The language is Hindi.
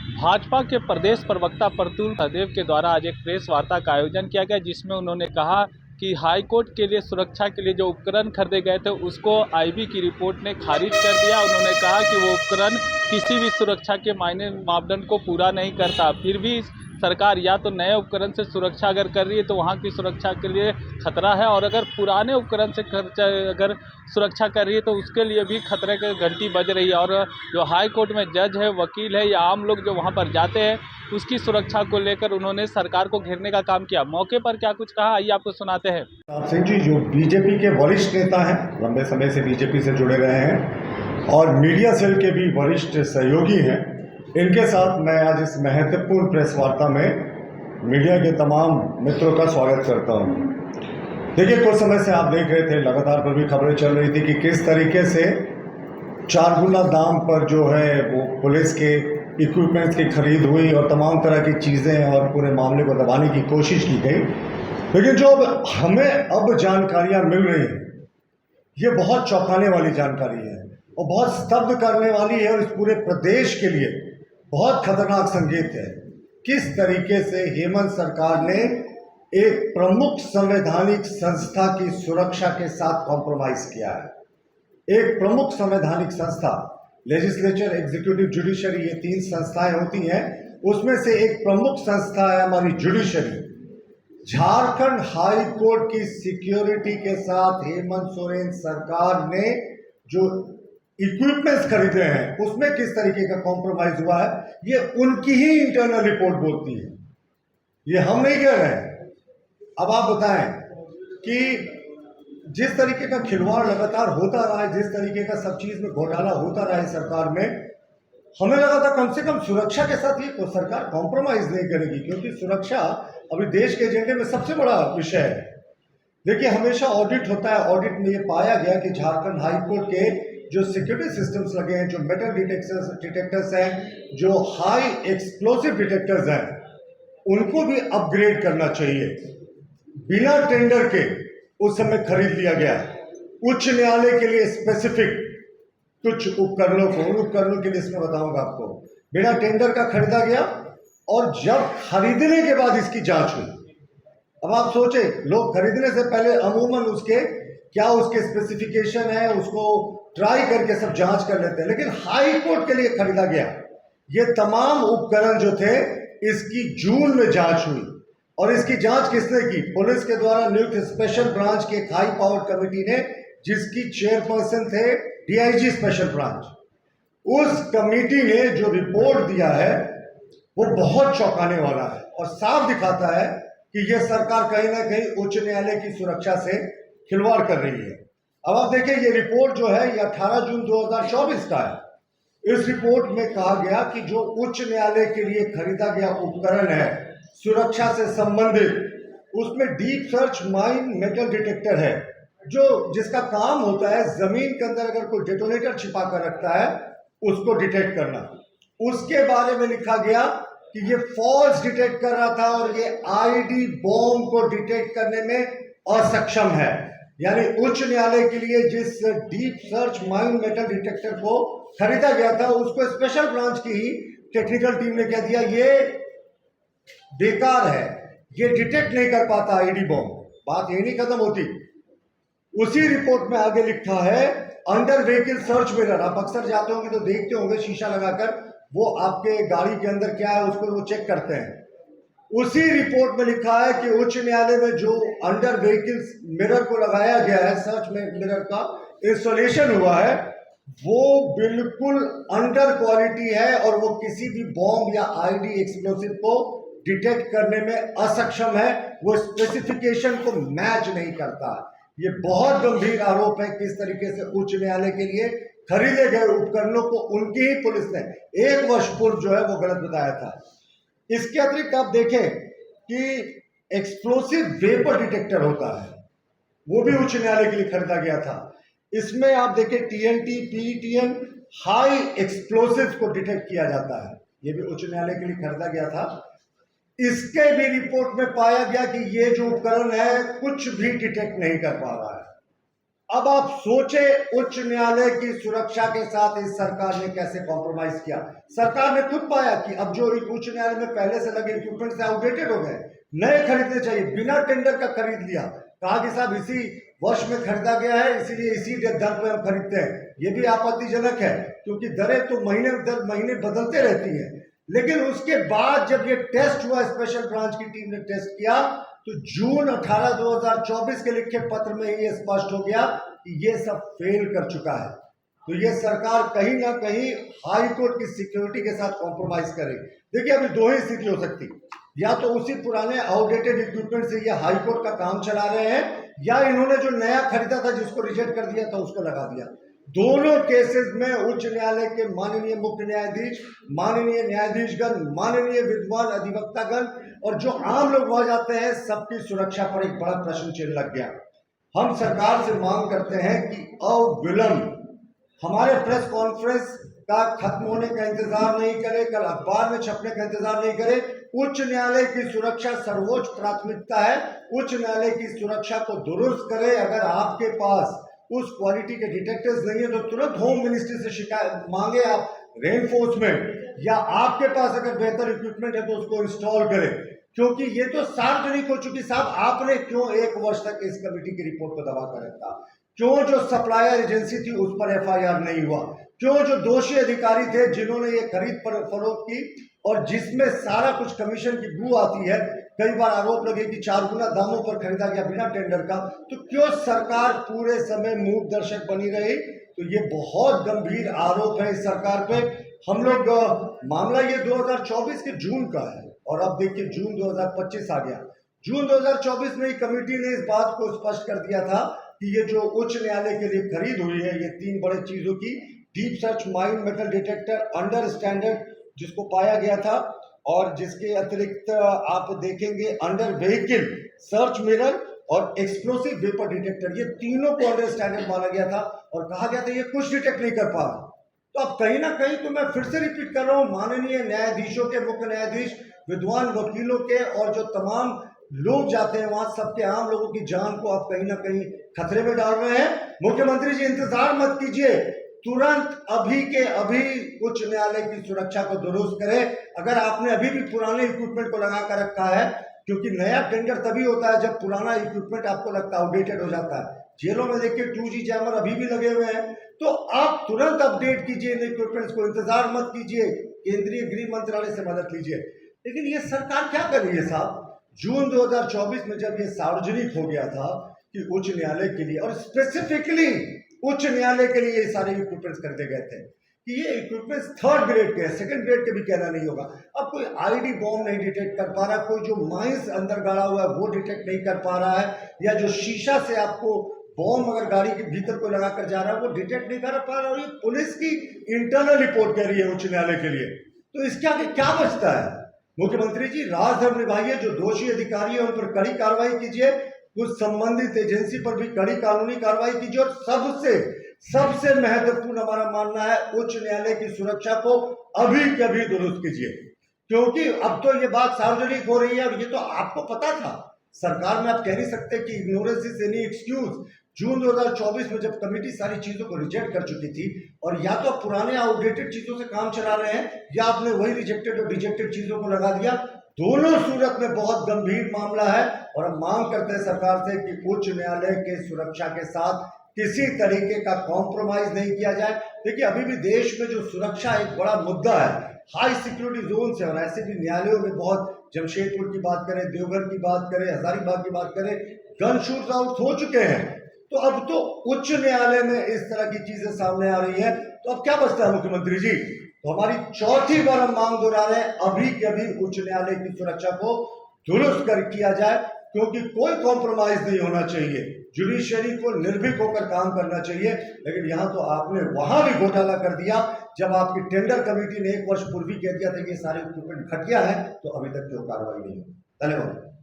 भाजपा के प्रदेश प्रवक्ता प्रतुल सहदेव के द्वारा आज एक प्रेस वार्ता का आयोजन किया गया, जिसमें उन्होंने कहा कि हाईकोर्ट के लिए सुरक्षा के लिए जो उपकरण खरीदे गए थे उसको आईबी की रिपोर्ट ने खारिज कर दिया। उन्होंने कहा कि वो उपकरण किसी भी सुरक्षा के मापदंड को पूरा नहीं करता। फिर भी सरकार या तो नए उपकरण से सुरक्षा अगर कर रही है तो वहाँ की सुरक्षा के लिए खतरा है, और अगर पुराने उपकरण से अगर सुरक्षा कर रही है तो उसके लिए भी खतरे की घंटी बज रही है। और जो हाई कोर्ट में जज है, वकील है या आम लोग जो वहाँ पर जाते हैं, उसकी सुरक्षा को लेकर उन्होंने सरकार को घेरने का काम किया। मौके पर क्या कुछ कहा, आइए आपको सुनाते हैं। प्रताप सिंह जी जो बीजेपी के वरिष्ठ नेता हैं, लंबे समय से बीजेपी से जुड़े रहे हैं और मीडिया सेल के भी वरिष्ठ सहयोगी हैं, इनके साथ मैं आज इस महत्वपूर्ण प्रेस वार्ता में मीडिया के तमाम मित्रों का स्वागत करता हूं। देखिए, कुछ समय से आप देख रहे थे, लगातार पर भी खबरें चल रही थी कि किस तरीके से 4 गुना दाम पर जो है वो पुलिस के इक्विपमेंट्स की खरीद हुई और तमाम तरह की चीज़ें और पूरे मामले को दबाने की कोशिश की गई। लेकिन जो हमें अब जानकारियां मिल रही हैं, ये बहुत चौंकाने वाली जानकारी है और बहुत स्तब्ध करने वाली है और इस पूरे प्रदेश के लिए बहुत खतरनाक संकेत है। किस तरीके से हेमंत सरकार ने एक प्रमुख संवैधानिक संस्था की सुरक्षा के साथ कॉम्प्रोमाइज किया है। एक प्रमुख संवैधानिक संस्था, लेजिस्लेचर, एग्जीक्यूटिव, जुडिशरी, ये 3 संस्थाएं होती हैं, उसमें से एक प्रमुख संस्था है हमारी जुडिशरी। झारखंड हाई कोर्ट की सिक्योरिटी के साथ हेमंत सोरेन सरकार ने जो इक्विपमेंट्स खरीदे हैं उसमें किस तरीके का कॉम्प्रोमाइज हुआ है, ये उनकी ही इंटरनल रिपोर्ट बोलती है, ये हम नहीं कह रहे हैं। अब आप बताएं कि जिस तरीके का खिलवाड़ लगातार होता रहा है, जिस तरीके का सब चीज में घोटाला होता रहा है सरकार में, हमें लगा था कम से कम सुरक्षा के साथ ये सरकार कॉम्प्रोमाइज नहीं करेगी, क्योंकि सुरक्षा अभी देश के एजेंडे में सबसे बड़ा विषय है। देखिए, हमेशा ऑडिट होता है, ऑडिट में ये पाया गया कि झारखंड हाई कोर्ट के जो सिक्योरिटी सिस्टम्स लगे हैं, जो मेटल डिटेक्टर्स हैं, जो हाई एक्सप्लोसिव डिटेक्टर्स हैं, उनको भी अपग्रेड करना चाहिए। बिना टेंडर के उस समय खरीद लिया गया। उच्च न्यायालय के लिए स्पेसिफिक कुछ उपकरणों को, उन उपकरणों के लिए इसमें बताऊंगा आपको, बिना टेंडर का खरीदा गया और जब खरीदने के बाद इसकी जांच हुई। अब आप सोचे, लोग खरीदने से पहले अमूमन उसके क्या उसके स्पेसिफिकेशन है उसको ट्राई करके सब जांच कर लेते हैं, लेकिन हाई कोर्ट के लिए खरीदा गया। ये तमाम उपकरण जो थे, इसकी जून में जांच हुई और इसकी जांच किसने की? पुलिस के द्वारा नियुक्त स्पेशल ब्रांच की एक हाई पावर कमेटी ने, जिसकी चेयरपर्सन थे डीआईजी स्पेशल ब्रांच। उस कमेटी ने जो रिपोर्ट दिया है वो बहुत चौंकाने वाला है और साफ दिखाता है कि यह सरकार कहीं ना कहीं उच्च न्यायालय की सुरक्षा से खिलवाड़ कर रही है। अब आप देखिए, ये रिपोर्ट जो है ये 18 जून 2024 का है। इस रिपोर्ट में कहा गया कि जो उच्च न्यायालय के लिए खरीदा गया उपकरण है सुरक्षा से संबंधित, उसमें deep search mine metal detector है, जो जिसका काम होता है जमीन के अंदर अगर कोई डेटोनेटर छिपा कर रखता है उसको डिटेक्ट करना। उसके बारे में लिखा गया कि ये फॉल्स डिटेक्ट कर रहा था और ये आईडी बॉम्ब को डिटेक्ट करने में असक्षम है। यानी उच्च न्यायालय के लिए जिस deep search mine metal detector को खरीदा गया था, उसको स्पेशल ब्रांच की ही टेक्निकल टीम ने कह दिया ये बेकार है, ये डिटेक्ट नहीं कर पाता आईडी बॉम्ब। बात यही नहीं खत्म होती, उसी रिपोर्ट में आगे लिखा है अंडर व्हीकल सर्च मिरर। आप अक्सर जाते होंगे तो देखते होंगे शीशा लगाकर, वो आपके गाड़ी के अंदर क्या है उसको वो चेक करते हैं। उसी रिपोर्ट में लिखा है कि उच्च न्यायालय में जो अंडर व्हीकल मिरर को लगाया गया है, सर्च मिरर का इंस्टॉलेशन हुआ है, वो बिल्कुल अंडर क्वालिटी है और वो किसी भी बॉम्ब या आईडी एक्सप्लोसिव को डिटेक्ट करने में असक्षम है, वो स्पेसिफिकेशन को मैच नहीं करता। ये बहुत गंभीर आरोप है। किस तरीके से उच्च न्यायालय के लिए खरीदे गए उपकरणों को उनकी ही पुलिस ने 1 वर्ष पूर्व जो है वो गलत बताया था। इसके अतिरिक्त आप देखें कि एक्सप्लोसिव वेपर डिटेक्टर होता है, वो भी उच्च न्यायालय के लिए खरीदा गया था। इसमें आप देखें टीएनटी, पीईटीएन, हाई एक्सप्लोसिव को डिटेक्ट किया जाता है, ये भी उच्च न्यायालय के लिए खरीदा गया था। इसके भी रिपोर्ट में पाया गया कि ये जो उपकरण है कुछ भी डिटेक्ट नहीं कर पा रहा है। अब आप सोचे उच्च न्यायालय की सुरक्षा के साथ इस सरकार ने कैसे कॉम्प्रोमाइज किया। सरकार ने खुद पाया कि अब जो उच्च न्यायालय में पहले से लगे इक्विपमेंट से आउटडेटेड हो गए, नए खरीदने चाहिए, बिना टेंडर का खरीद लिया। कहा कि साहब इसी वर्ष में खरीदा गया है, इसीलिए इसी दर पर हम खरीदते हैं। ये भी आपत्तिजनक है क्योंकि दरें तो महीने दर महीने बदलते रहती हैं। लेकिन उसके बाद जब ये टेस्ट हुआ, स्पेशल ब्रांच की टीम ने टेस्ट किया, तो जून 18 2024 के लिखे पत्र में ये स्पष्ट हो गया कि ये सब फेल कर चुका है। तो ये सरकार कहीं ना कहीं हाई कोर्ट की सिक्योरिटी के साथ कॉम्प्रोमाइज करे। देखिए अभी दो ही स्थिति हो सकती, या तो उसी पुराने आउटडेटेड इक्विपमेंट से ये हाई कोर्ट का काम चला रहे हैं, या इन्होंने जो नया खरीदा था जिसको रिजेक्ट कर दिया था उसको लगा दिया। दोनों केसेस में उच्च न्यायालय के माननीय मुख्य न्यायाधीश, माननीय न्यायाधीशगण, माननीय विद्वान अधिवक्तागण और जो आम लोग वहां जाते हैं, सबकी सुरक्षा पर एक बड़ा प्रश्न चिन्ह लग गया। हम सरकार से मांग करते हैं कि अविलंब हमारे प्रेस कॉन्फ्रेंस का खत्म होने का इंतजार नहीं करे, कल अखबार में छपने का इंतजार नहीं करे। उच्च न्यायालय की सुरक्षा सर्वोच्च प्राथमिकता है। उच्च न्यायालय की सुरक्षा को दुरुस्त करे। अगर आपके पास उस क्वालिटी के डिटेक्टर्स नहीं है तो तुरंत होम मिनिस्ट्री से शिकायत मांगे आप रेनफोर्समेंट, या आपके पास अगर बेहतर इक्विपमेंट है तो उसको इंस्टॉल करें, क्योंकि ये तो सार्वजनिक हो चुकी। साहब आपने क्यों 1 वर्ष तक इस कमेटी की रिपोर्ट को दबा कर रखा? क्यों जो सप्लायर एजेंसी थी उस पर एफआईआर नहीं हुआ? क्यों जो दोषी अधिकारी थे जिन्होंने ये खरीद पर फरोख्त की और जिसमें सारा कुछ कमीशन की बू आती है, कई बार आरोप लगे कि 4 गुना दामों पर खरीदा गया बिना टेंडर का, तो क्यों सरकार पूरे समय मूक दर्शक बनी रही? तो ये बहुत गंभीर आरोप है इस सरकार पे। हम लोग मामला ये 2024 के जून का है और अब देखिए जून 2025 आ गया। जून 2024 में कमेटी ने इस बात को स्पष्ट कर दिया था कि ये जो उच्च न्यायालय के लिए खरीद हुई है, ये 3 बड़े चीजों की, deep search mine metal detector under standard जिसको पाया गया था, और जिसके अतिरिक्त आप देखेंगे अंडर व्हीकल सर्च मिरर और एक्सप्लोसिव वेपर डिटेक्टर, ये तीनों को अंडर स्टैंडर्ड माना गया था और कहा गया था ये कुछ डिटेक्ट नहीं कर पा रहा। तो अब कहीं ना कहीं तो मैं फिर से रिपीट कर रहा हूं, माननीय न्यायाधीशों के, मुख्य न्यायाधीश, विद्वान वकीलों के और जो तमाम लोग जाते हैं वहां, सबके आम लोगों की जान को आप कहीं ना कहीं खतरे में डाल रहे हैं। मुख्यमंत्री जी इंतजार मत कीजिए, तुरंत अभी के अभी उच्च न्यायालय की सुरक्षा को दुरुस्त करें। अगर आपने अभी भी पुराने इक्विपमेंट को लगा कर रखा है, क्योंकि नया टेंडर तभी होता है जब पुराना इक्विपमेंट आपको लगता है आउटडेटेड हो जाता है। जेलों में देखिए 2G जैमर अभी भी लगे हुए हैं, तो आप तुरंत अपडेट कीजिए इन इक्विपमेंट्स को, इंतजार मत कीजिए, केंद्रीय गृह मंत्रालय से मदद लीजिए। लेकिन ये सरकार क्या कर रही है साहब? जून 2024 में जब ये सार्वजनिक हो गया था कि उच्च न्यायालय के लिए और स्पेसिफिकली उच्च न्यायालय के लिए ये सारे इक्विपमेंट्स खरीदे गए थे कि ये इक्विपमेंट्स 3rd ग्रेड के हैं, 2nd ग्रेड के भी कहना नहीं होगा। अब कोई आईडी बॉम्ब नहीं डिटेक्ट कर पा रहा, कोई जो माइंस अंदर गाड़ा हुआ है वो डिटेक्ट नहीं कर पा रहा है, या जो शीशा से आपको बॉम्ब अगर गाड़ी के भीतर कोई लगा कर जा रहा है वो डिटेक्ट नहीं कर पा रहा। और ये पुलिस की इंटरनल रिपोर्ट कह रही है उच्च न्यायालय के लिए, तो इसके आगे क्या बचता है? मुख्यमंत्री जी राजधर्म निभाइए, जो दोषी अधिकारी है उन पर कड़ी कार्रवाई कीजिए, कुछ संबंधित एजेंसी पर भी कड़ी कानूनी कार्रवाई कीजिए, और सबसे महत्वपूर्ण हमारा मानना है उच्च न्यायालय की सुरक्षा को अभी कभी दुरुस्त कीजिए, क्योंकि अब तो ये बात सार्वजनिक हो रही है और ये तो आपको पता था। सरकार में आप कह नहीं सकते कि इग्नोरेंस इज एनी एक्सक्यूज। जून 2024 में जब कमेटी सारी चीजों को रिजेक्ट कर चुकी थी, और या तो पुराने आउटडेटेड चीजों से काम चला रहे हैं या आपने वही रिजेक्टेड और रिजेक्टेड चीजों को लगा दिया, दोनों सूरत में बहुत गंभीर मामला है। और हम मांग करते हैं सरकार से कि उच्च न्यायालय के सुरक्षा के साथ किसी तरीके का कॉम्प्रोमाइज नहीं किया जाए। देखिए अभी भी देश में जो सुरक्षा एक बड़ा मुद्दा है, हाई सिक्योरिटी जोन है, और ऐसे भी न्यायालयों में बहुत, जमशेदपुर की बात करें, देवघर की बात करें, हजारीबाग की बात करें, गन शूट आउट हो चुके हैं। तो अब तो उच्च न्यायालय में इस तरह की चीजें सामने आ रही है, तो अब क्या बचता है मुख्यमंत्री जी? तो हमारी चौथी बार हम मांग दोहरा रहे हैं, अभी के अभी उच्च न्यायालय की सुरक्षा को दुरुस्त कर किया जाए, क्योंकि कोई कॉम्प्रोमाइज नहीं होना चाहिए। जुडिशरी को निर्भीक होकर काम करना चाहिए। लेकिन यहाँ तो आपने वहां भी घोटाला कर दिया, जब आपकी टेंडर कमेटी ने 1 वर्ष पूर्व कह दिया था कि ये सारे इक्विपमेंट घटिया है, तो अभी तक क्यों कार्रवाई नहीं हुई? धन्यवाद।